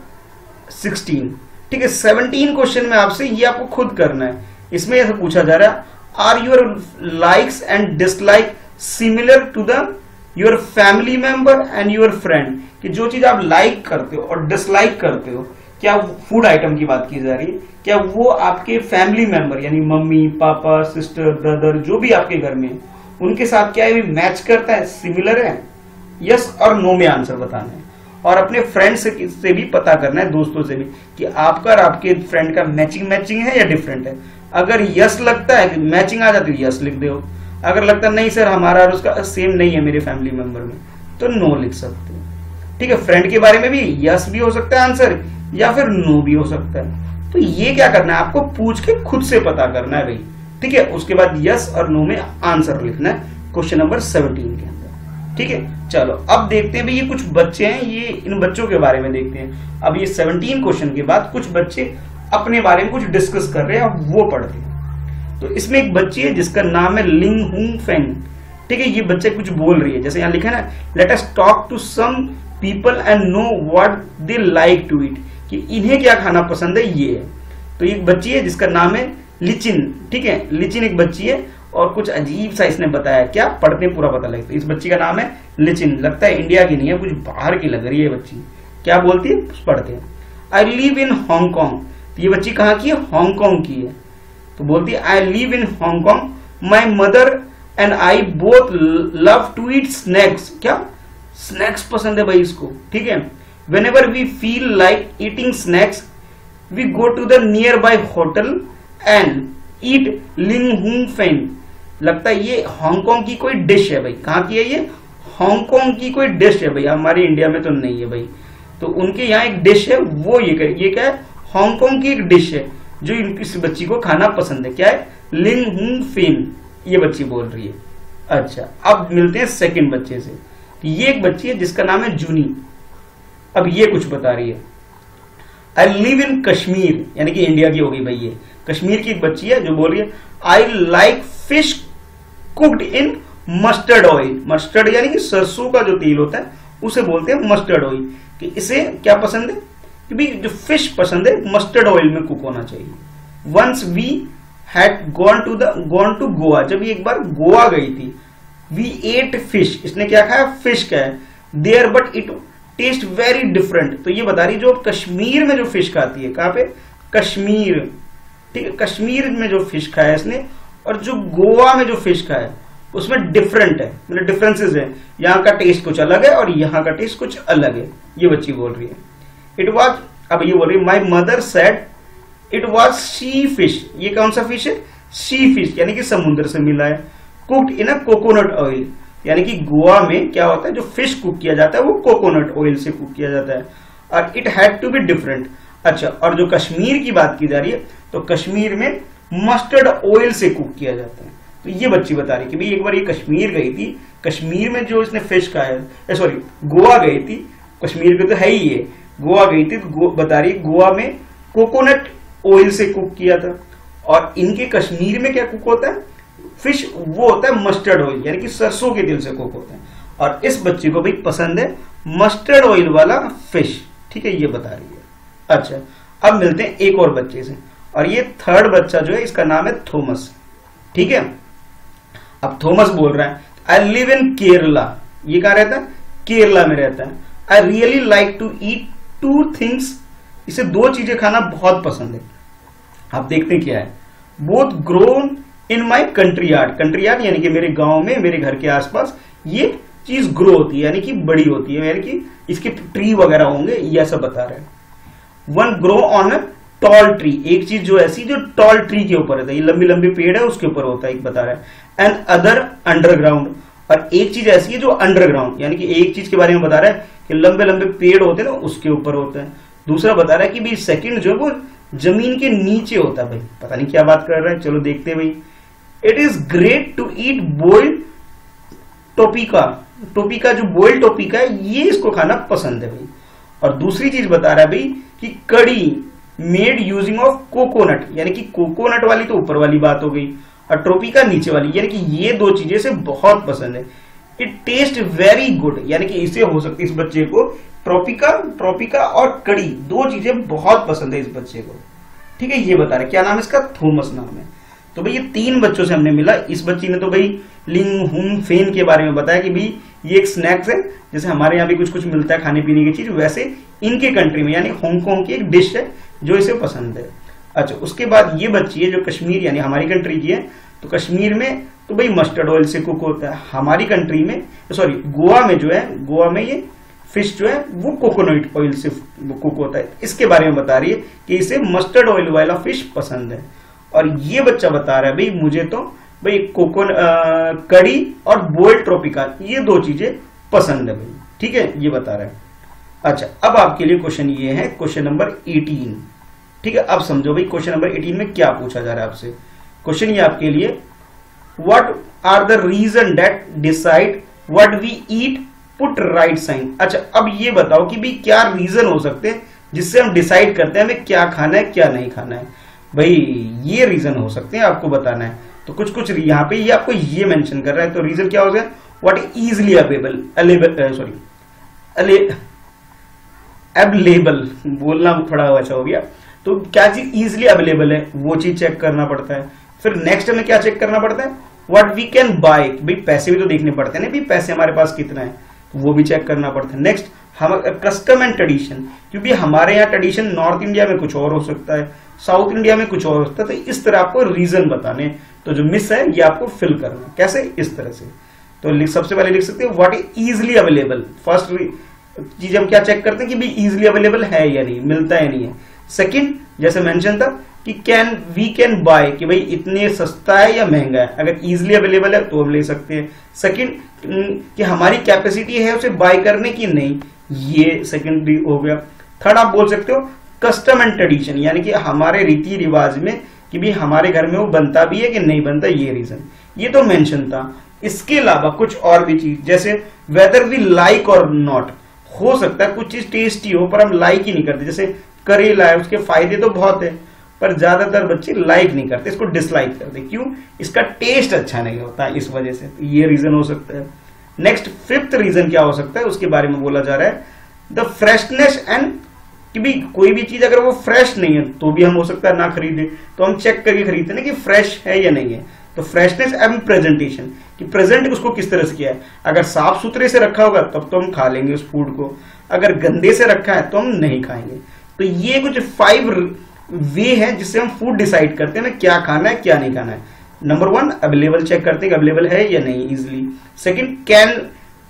16, ठीक है। 17 क्वेश्चन में आपसे ये आपको खुद करना है। इसमें ऐसा पूछा जा रहा है, are your likes and dislike similar to the your family member and your friend, कि जो चीज आप लाइक करते हो और डिसलाइक करते हो, क्या फूड आइटम की बात की जा रही है, क्या वो आपके फैमिली मेंबर यानी मम्मी पापा सिस्टर ब्रदर जो भी आपके घर में, उनके साथ क्या ये मैच करता है, सिमिलर है? यस और नो में आंसर बताना है। और अपने फ्रेंड से भी पता करना है, दोस्तों से भी, कि आपका और आपके फ्रेंड का मैचिंग है या डिफरेंट है। अगर यस लगता है कि मैचिंग आ जाती है, यस लिख दो। अगर लगता नहीं सर हमारा और उसका सेम नहीं है मेरे फैमिली मेंबर में, तो नो लिख सकते हो। ठीक है, फ्रेंड के बारे में भी यस भी हो सकता है आंसर, या फिर नो भी हो सकता है। तो ये क्या करना है, आपको पूछ के खुद से पता करना है भाई। ठीक है, उसके बाद यस और नो में आंसर लिखना है क्वेश्चन नंबर 17 के अंदर। ठीक है, चलो अब देखते हैं भाई, ये कुछ बच्चे हैं, ये इन बच्चों के बारे में देखते हैं। अब ये 17 क्वेश्चन के बाद कुछ बच्चे अपने बारे में कुछ डिस्कस कर रहे हैं, अब वो पढ़ते हैं। तो इसमें एक बच्ची है जिसका नाम है लिंग हुंग फेंग। ठीक है, ये बच्चे कुछ बोल रही है, जैसे यहाँ लिखा है ना, let us talk to some people and know what they like to eat, कि इन्हें क्या खाना पसंद है, ये है। तो एक बच्ची है जिसका नाम है लिचिन। ठीक है, लिचिन एक बच्ची है, और कुछ अजीब सा इसने बताया, क्या पढ़ते पूरा पता लगता है। इस बच्ची का नाम है लिचिन, लगता है इंडिया की नहीं है, कुछ बाहर की लग रही है बच्ची। क्या बोलती है, पढ़ते हैं। आई लिव इन हांगकांग। तो ये बच्ची कहाँ की है, हांगकांग की है। तो बोलती है I live in Hong Kong, my mother and I both love to eat snacks. क्या स्नैक्स पसंद है भाई इसको। ठीक है, whenever we feel like eating snacks we go to the nearby hotel and eat ling hung Feng. लगता है ये हांगकांग की कोई डिश है भाई। कहाँ की है ये, हांगकांग की कोई डिश है भाई, हमारे इंडिया में तो नहीं है भाई। तो उनके यहाँ एक डिश है, वो ये क्या है, हांगकांग की एक डिश है जो इस बच्ची को खाना पसंद है। क्या है, लिंग हुंग फेन, ये बच्ची बोल रही है। अच्छा, अब मिलते हैं सेकंड बच्चे से। ये एक बच्ची है जिसका नाम है जूनी। अब ये कुछ बता रही है, आई लिव इन कश्मीर, यानी कि इंडिया की होगी भाई। ये कश्मीर की एक बच्ची है जो बोल रही है I like fish cooked in mustard oil. Mustard यानी कि सरसों का जो तेल होता है उसे बोलते हैं मस्टर्ड ऑयल। कि इसे क्या पसंद है, कि भाई जो फिश पसंद है मस्टर्ड ऑयल में कुक होना चाहिए। Once we had gone to Goa, जब ये एक बार गोवा गई थी, वी एट फिश, इसने क्या खाया, फिश खाया। There but it taste very different. तो ये बता रही जो कश्मीर में जो फिश खाती है, कहां पे, कश्मीर। ठीक है, कश्मीर में जो फिश खाया इसने और जो गोवा में जो फिश खाया उसमें डिफरेंट है, मतलब डिफरेंसेस है। यहाँ का टेस्ट कुछ अलग है और यहाँ का टेस्ट कुछ अलग है, ये बच्ची बोल रही है। इट वॉज, अब ये बोल रही है my mother said it was sea fish. ये कौन सा फिश है, सी फिश, यानी कि समुद्र से मिला है। Cooked in a coconut oil, यानी कि गोवा में क्या होता है, जो फिश कुक किया जाता है वो कोकोनट ऑयल से कुक किया जाता है। और it had to be different. अच्छा, और जो कश्मीर की बात की जा रही है, तो कश्मीर में मस्टर्ड ऑयल से कुक किया जाता है। तो ये बच्ची बता रही कि भाई एक बार ये कश्मीर गई थी, कश्मीर में जो इसने फिश खाया, सॉरी गोवा गई थी, कश्मीर के तो है ही ये, गोवा गई थी, तो बता रही गोवा में कोकोनट ऑयल से कुक किया था। और इनके कश्मीर में क्या कुक होता है, फिश वो होता है मस्टर्ड ऑयल, यानी कि सरसों के तेल से कुक होता है। और इस बच्चे को भाई पसंद है मस्टर्ड ऑयल वाला फिश। ठीक है, ये बता रही है। अच्छा, अब मिलते हैं एक और बच्चे से, और ये थर्ड बच्चा जो है इसका नाम है थॉमस। ठीक है, अब थॉमस बोल रहा है आई लिव इन केरला। ये कहां रहता है, केरला में रहता है। I really like to eat two things, इसे दो चीजें खाना बहुत पसंद है। आप देखते हैं क्या है, both grown in my country yard. Country yard यानी कि मेरे गांव में, मेरे घर के आसपास ये चीज ग्रो होती है, यानी कि बड़ी होती है, यानी कि इसके ट्री वगैरह होंगे, ये सब बता रहे हैं। One grow on a tall tree, एक चीज जो ऐसी जो टॉल ट्री के ऊपर है, ये लंबी लंबी पेड़ है उसके ऊपर होता है, एक बता रहा है। एंड अदर अंडरग्राउंड, और एक चीज ऐसी है जो अंडरग्राउंड, यानी कि एक चीज के बारे में बता रहा है कि लंबे लंबे पेड़ होते हैं ना उसके ऊपर होता है। दूसरा बता रहा है कि भाई सेकंड जो है वो जमीन के नीचे होता है। भाई पता नहीं क्या बात कर रहा है, चलो देखते हैं भाई। It is great to eat boiled tapioca, tapioca जो बॉइल्ड टोपिका है ये इसको खाना पसंद है भाई। और दूसरी चीज बता रहा है भाई कि कड़ी मेड यूजिंग ऑफ कोकोनट, यानी कि कोकोनट वाली तो ऊपर वाली बात हो गई और टोपिका नीचे वाली, यानी कि ये दो चीजें से बहुत पसंद है। इट टेस्ट वेरी गुड, यानी कि इसे हो सकती है इस बच्चे को ट्रोपिका और कड़ी दो चीजें बहुत पसंद है इस बच्चे को। ठीक है, ये बता रहे क्या नाम है इसका, थॉमस नाम है। तो भाई ये तीन बच्चों से हमने मिला। इस बच्ची ने तो भाई लिंग हुंग फेन के बारे में बताया कि भाई ये एक स्नैक्स है, जैसे हमारे यहाँ भी कुछ कुछ मिलता है खाने पीने की चीज, वैसे इनके कंट्री में यानी हांगकांग की एक डिश है जो इसे पसंद है। अच्छा, उसके बाद ये बच्ची है जो कश्मीर यानी हमारी कंट्री की है, तो कश्मीर में तो भाई मस्टर्ड ऑयल से कुक होता है। हमारी कंट्री में, सॉरी गोवा में जो है, गोवा में ये फिश जो है वो कोकोनट ऑयल से कुक होता है, इसके बारे में बता रही है कि इसे मस्टर्ड ऑयल वाला फिश पसंद है। और ये बच्चा बता रहा है भाई मुझे तो भाई कड़ी और बोइल्ड ट्रोपिका ये दो चीजें पसंद है भाई, ठीक है, ये बता रहा है। अच्छा, अब आपके लिए क्वेश्चन ये है, क्वेश्चन नंबर 18, ठीक है। अब समझो भाई क्वेश्चन नंबर 18 में क्या पूछा जा रहा है आपसे। क्वेश्चन ये आपके लिए, what are the reason that decide what we eat, put right sign. अच्छा, अब ये बताओ कि भाई क्या रीजन हो सकते हैं जिससे हम डिसाइड करते हैं हमें क्या खाना है क्या नहीं खाना है। भाई ये रीजन हो सकते हैं, आपको बताना है। तो कुछ कुछ यहाँ पे ये आपको ये मेंशन कर रहा है, तो रीजन क्या हो गया, व्हाट इजीली अवेलेबल बोलना थोड़ा अच्छा हो गया। तो क्या चीज इजीली अवेलेबल है वो चीज चेक करना पड़ता है। फिर नेक्स्ट हमें क्या चेक करना पड़ता है, व्हाट वी कैन बाय, भाई पैसे भी तो देखने पड़ते हैं ना, भाई पैसे हमारे पास कितना है वो भी चेक करना पड़ता है। नेक्स्ट हम कस्टम एंड ट्रेडिशन, क्योंकि हमारे यहाँ ट्रेडिशन नॉर्थ इंडिया में कुछ और हो सकता है, साउथ इंडिया में कुछ और हो सकता है। तो इस तरह आपको रीजन बताने, तो जो मिस है ये आपको फिल करना है। कैसे, इस तरह से। तो सबसे पहले लिख सकते हो what is easily available. First चीज हम क्या चेक करते हैं कि भाई इजिली अवेलेबल है या नहीं, मिलता है नहीं है। सेकंड जैसे मेंशन था कि वी कैन बाय, कि भाई इतने सस्ता है या महंगा है, अगर इजिली अवेलेबल है तो हम ले सकते हैं। सेकंड कि हमारी कैपेसिटी है उसे बाय करने की, नहीं, ये सेकंडरी हो गया। थर्ड आप बोल सकते हो कस्टम एंड ट्रेडिशन, यानी कि हमारे रीति रिवाज में कि भाई हमारे घर में वो बनता भी है कि नहीं बनता, ये रीजन, ये तो मेंशन था। इसके अलावा कुछ और भी चीज, जैसे वेदर वी लाइक और नॉट, हो सकता है कुछ चीज टेस्टी हो पर हम लाइक ही नहीं करते। जैसे करेला है, उसके फायदे तो बहुत है पर ज्यादातर बच्चे लाइक नहीं करते, इसको डिसलाइक करते। क्यों, इसका टेस्ट अच्छा नहीं होता, इस वजह से। तो ये रीजन हो सकता है। नेक्स्ट फिफ्थ रीजन क्या हो सकता है, उसके बारे में बोला जा रहा है द फ्रेशनेस एंड, कि भी कोई भी चीज अगर वो फ्रेश नहीं है तो भी हम हो सकता है ना खरीदे, तो हम चेक करके खरीदते ना कि फ्रेश है या नहीं है। तो फ्रेशनेस एंड प्रेजेंटेशन, कि प्रेजेंट उसको किस तरह से किया है, अगर साफ सुथरे से रखा होगा तब तो हम खा लेंगे उस फूड को, अगर गंदे से रखा है तो हम नहीं खाएंगे। तो ये कुछ 5 वे है जिससे हम फूड डिसाइड करते हैं क्या खाना है क्या नहीं खाना है। नंबर 1 अवेलेबल चेक करते हैं अवेलेबल है या नहीं इजिली। सेकंड कैन,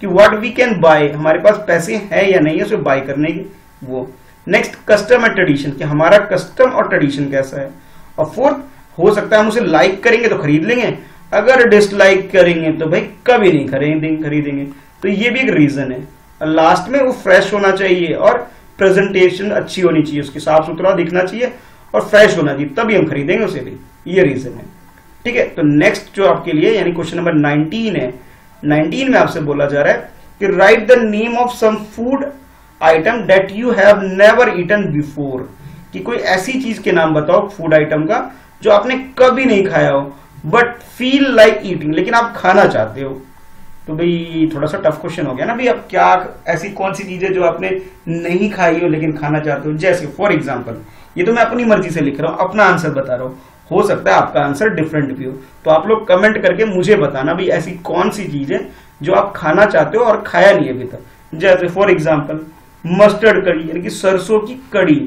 कि व्हाट वी कैन बाय, हमारे पास पैसे हैं या नहीं है उसे बाय करने के वो। नेक्स्ट कस्टम एंड ट्रेडिशन, कि हमारा कस्टम और ट्रेडिशन कैसा है। और फोर्थ हो सकता है हम उसे लाइक करेंगे तो खरीद लेंगे, अगर डिसलाइक करेंगे तो भाई कभी नहीं खरीदेंगे। तो ये भी एक रीजन है। और लास्ट में वो फ्रेश होना चाहिए और प्रेजेंटेशन अच्छी होनी चाहिए, उसकी साफ सुथरा दिखना चाहिए और फ्रेश होना चाहिए, तभी हम खरीदेंगे उसे भी, ये रीजन है। ठीक है, तो नेक्स्ट जो आपके लिए यानी क्वेश्चन नंबर 19 है। 19 में आपसे बोला जा रहा है कि write the name of some food item that you have never eaten before, कि कोई ऐसी चीज के नाम बताओ फूड आइटम का जो आपने कभी नहीं खाया हो बट फील लाइक ईटिंग, लेकिन आप खाना चाहते हो। तो भाई थोड़ा सा टफ क्वेश्चन हो गया ना भाई, अब क्या ऐसी कौन सी चीज है जो आपने नहीं खाई हो लेकिन खाना चाहते हो। जैसे फॉर एग्जांपल, ये तो मैं अपनी मर्जी से लिख रहा हूं, अपना आंसर बता रहा हूं, हो सकता है आपका आंसर डिफरेंट भी हो। तो आप लोग कमेंट करके मुझे बताना भाई ऐसी कौन सी चीज है जो आप खाना चाहते हो और खाया नहीं अभी तक। जैसे फॉर एग्जाम्पल मस्टर्ड करी, यानी कि सरसों की कड़ी,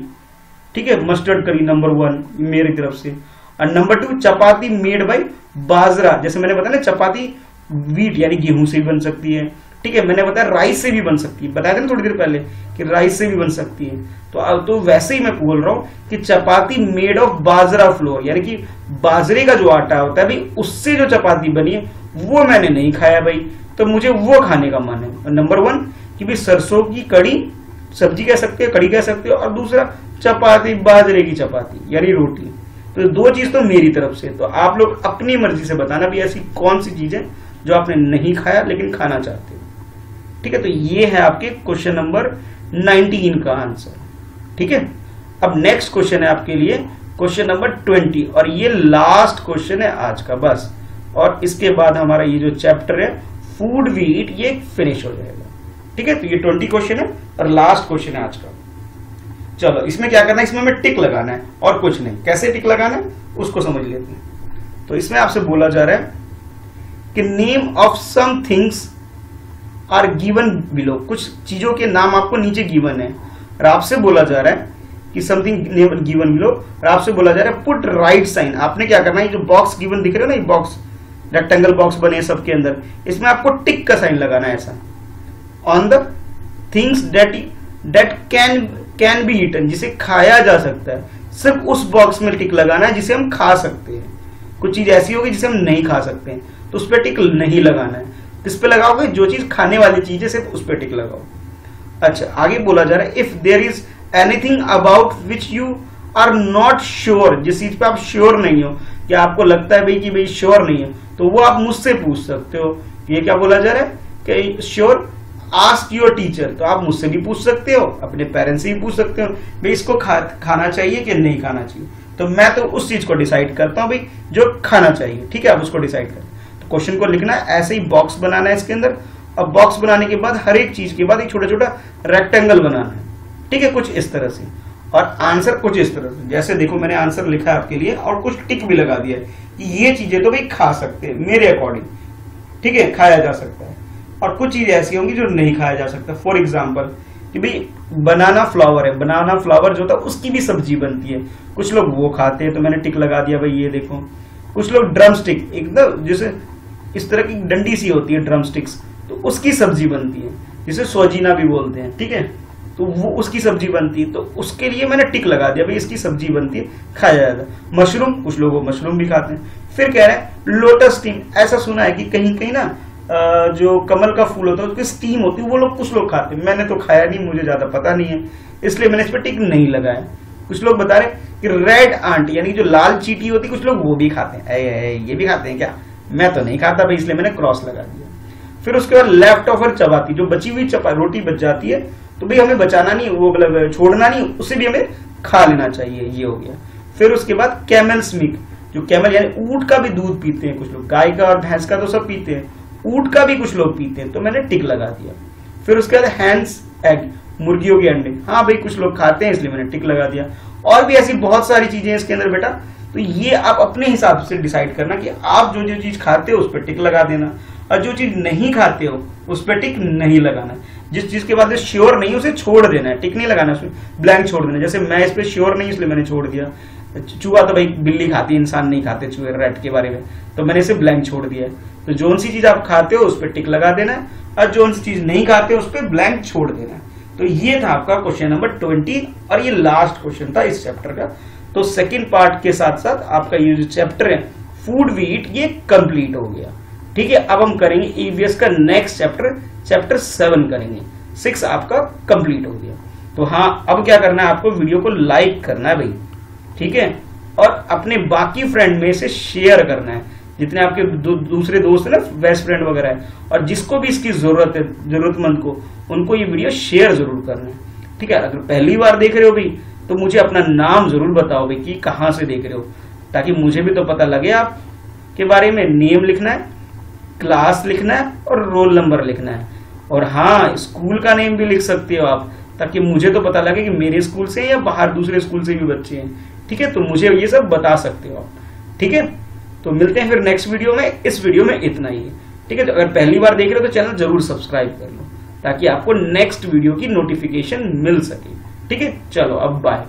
ठीक है, मस्टर्ड करी नंबर 1 मेरी तरफ से। और नंबर 2 चपाती मेड बाई बाजरा, जैसे मैंने बताया ना चपाती व्हीट यानी गेहूं से भी बन सकती है, ठीक है, मैंने बताया राइस से भी बन सकती है, बताया था ना थोड़ी देर पहले कि राइस से भी बन सकती है। तो वैसे ही मैं बोल रहा हूं कि चपाती मेड ऑफ बाजरा फ्लोर, यानी कि बाजरे का जो आटा होता है भाई उससे जो चपाती बनी है वो मैंने नहीं खाया भाई, तो मुझे वो खाने का मन है। नंबर 1 कि भाई सरसों की कड़ी, सब्जी कह सकते हो, कड़ी कह सकते हो, और दूसरा चपाती बाजरे की चपाती यानी रोटी। तो 2 चीज तो मेरी तरफ से। तो आप लोग अपनी मर्जी से बताना भी ऐसी कौन सी चीज है जो आपने नहीं खाया लेकिन खाना चाहते हो। ठीक है, तो ये है आपके क्वेश्चन नंबर 19 का आंसर। ठीक है, अब नेक्स्ट क्वेश्चन है आपके लिए क्वेश्चन नंबर 20, और ये लास्ट क्वेश्चन है आज का बस। और इसके बाद हमारा ये जो चैप्टर है फूड वी ईट ये फिनिश हो जाएगा। ठीक है, तो ये 20 क्वेश्चन है और लास्ट क्वेश्चन है आज का। चलो इसमें क्या करना है, इसमें हमें टिक लगाना है और कुछ नहीं। कैसे टिक लगाना है उसको समझ लेते हैं। तो इसमें आपसे बोला जा रहा है कि name of some things are given below, कुछ चीजों के नाम आपको नीचे गिवन है और आपसे बोला जा रहा है कि समथिंग गिवन बिलो, और आपसे बोला जा रहा है पुट राइट साइन। आपने क्या करना है, जो बॉक्स गिवन दिख रहे हो ना, ये बॉक्स रेक्टेंगल बॉक्स बने सबके अंदर, इसमें आपको टिक का साइन लगाना है ऐसा on the things that can be eaten, जिसे खाया जा सकता है, सिर्फ उस बॉक्स में टिक लगाना है जिसे हम खा सकते हैं। कुछ चीज ऐसी होगी जिसे हम नहीं खा सकते हैं, तो उस पर टिक नहीं लगाना है। किस पे लगाओगे? जो चीज खाने वाली चीज है, सिर्फ उस पर टिक लगाओ। अच्छा, आगे बोला जा रहा है, if there is anything about which you are not sure, जिस चीज पे आप श्योर नहीं हो, या आपको लगता है भाई कि भाई श्योर नहीं हो, तो वो आप मुझसे पूछ सकते हो। ये क्या बोला जा रहा है कि श्योर आस्क योर टीचर, तो आप मुझसे भी पूछ सकते हो, अपने पेरेंट्स से भी पूछ सकते हो भाई इसको खाना चाहिए कि नहीं खाना चाहिए। तो मैं तो उस चीज को डिसाइड करता हूं भाई जो खाना चाहिए, ठीक है, आप उसको डिसाइड करें। तो क्वेश्चन को लिखना है, ऐसे ही बॉक्स बनाना है इसके अंदर, और बॉक्स बनाने के बाद हर एक चीज के बाद एक छोटा छोटा रेक्टेंगल बनाना है, ठीक है, कुछ इस तरह से, और आंसर कुछ इस तरह से। जैसे देखो मैंने आंसर लिखा है आपके लिए और कुछ टिक भी लगा दिया है कि ये चीजें तो भाई खा सकते हैं मेरे अकॉर्डिंग, ठीक है, खाया जा सकता है, और कुछ चीजें ऐसी होंगी जो नहीं खाया जा सकता। फॉर एग्जाम्पल कि भाई बनाना फ्लावर है, बनाना फ्लावर जो होता है उसकी भी सब्जी बनती है, कुछ लोग वो खाते हैं, तो मैंने टिक लगा दिया भाई ये देखो। कुछ लोग ड्रम स्टिक, एकदम जैसे इस तरह की डंडी सी होती है ड्रम स्टिक्स, तो उसकी सब्जी बनती है, जिसे सोजीना भी बोलते हैं, ठीक है, तो वो उसकी सब्जी बनती है, तो उसके लिए मैंने टिक लगा दिया भाई इसकी सब्जी बनती है, खाया जाएगा। मशरूम, कुछ लोग मशरूम भी खाते हैं। फिर कह रहे हैं लोटस स्टीम, ऐसा सुना है कि कहीं कहीं ना जो कमल का फूल होता है उसकी स्टीम होती है, वो लोग कुछ लोग खाते हैं, मैंने तो खाया नहीं, मुझे ज्यादा पता नहीं है, इसलिए मैंने इस पर टिक नहीं लगाया। कुछ लोग बता रहे कि रेड आंट यानी जो लाल चींटी होती है, कुछ लोग वो भी खाते हैं। ये भी खाते हैं क्या? मैं तो नहीं खाता भाई, इसलिए मैंने क्रॉस लगा दिया। फिर उसके बाद लेफ्ट ओवर चपाती, जो बची हुई रोटी बच जाती है, तो भाई हमें बचाना नहीं, वो मतलब छोड़ना नहीं, उसे भी हमें खा लेना चाहिए, ये हो गया। फिर उसके बाद कैमल्स मिल्क, जो कैमल यानी ऊंट का भी दूध पीते हैं कुछ लोग, गाय का और भैंस का तो सब पीते हैं, ऊंट का भी कुछ लोग पीते हैं, तो मैंने टिक लगा दिया। फिर उसके बाद हैंस एग, मुर्गियों के अंडे, हाँ भाई कुछ लोग खाते हैं, इसलिए मैंने टिक लगा दिया। और भी ऐसी बहुत सारी चीजें हैं इसके अंदर बेटा, तो ये आप अपने हिसाब से डिसाइड करना कि आप जो जो चीज खाते हो उस पर टिक लगा देना, और जो चीज नहीं खाते हो उस पर टिक नहीं लगाना। जिस चीज के बाद श्योर नहीं उसे छोड़ देना है, टिक नहीं लगाना, उसमें ब्लैंक छोड़ देना। जैसे मैं इस पर श्योर नहीं इसलिए मैंने छोड़ दिया, चूहा तो भाई बिल्ली खाती है, इंसान नहीं खाते चूहे रैट के बारे में, तो मैंने इसे ब्लैंक छोड़ दिया है। तो जो सी चीज आप खाते हो उस पर टिक लगा देना है, और जो सी चीज नहीं खाते हो उस पर ब्लैंक छोड़ देना है। तो ये था आपका क्वेश्चन नंबर 20, और ये लास्ट क्वेश्चन था इस चैप्टर का। तो सेकंड पार्ट के साथ साथ आपका ये जो चैप्टर है फूड वी ईट, ये कंप्लीट हो गया, ठीक है। अब हम करेंगे ईवीएस का नेक्स्ट चैप्टर 7 करेंगे, 6 आपका कंप्लीट हो गया। तो हाँ, अब क्या करना है आपको, वीडियो को लाइक करना है भाई, ठीक है, और अपने बाकी फ्रेंड में से शेयर करना है, जितने आपके दूसरे दोस्त है ना, बेस्ट फ्रेंड वगैरह है, और जिसको भी इसकी जरूरत है, जरूरतमंद को, उनको ये वीडियो शेयर जरूर करना है, ठीक है। अगर पहली बार देख रहे हो भाई, तो मुझे अपना नाम जरूर बताओ भाई कि कहाँ से देख रहे हो, ताकि मुझे भी तो पता लगे आपके बारे में। नेम लिखना है, क्लास लिखना है, और रोल नंबर लिखना है, और हाँ स्कूल का नेम भी लिख सकते हो आप, ताकि मुझे तो पता लगे कि मेरे स्कूल से या बाहर दूसरे स्कूल से भी बच्चे हैं, ठीक है, तो मुझे ये सब बता सकते हो आप, ठीक है। तो मिलते हैं फिर नेक्स्ट वीडियो में। इस वीडियो में इतना ही है, ठीक है। तो अगर पहली बार देख रहे हो तो चैनल जरूर सब्सक्राइब कर लो, ताकि आपको नेक्स्ट वीडियो की नोटिफिकेशन मिल सके, ठीक है। चलो अब बाय।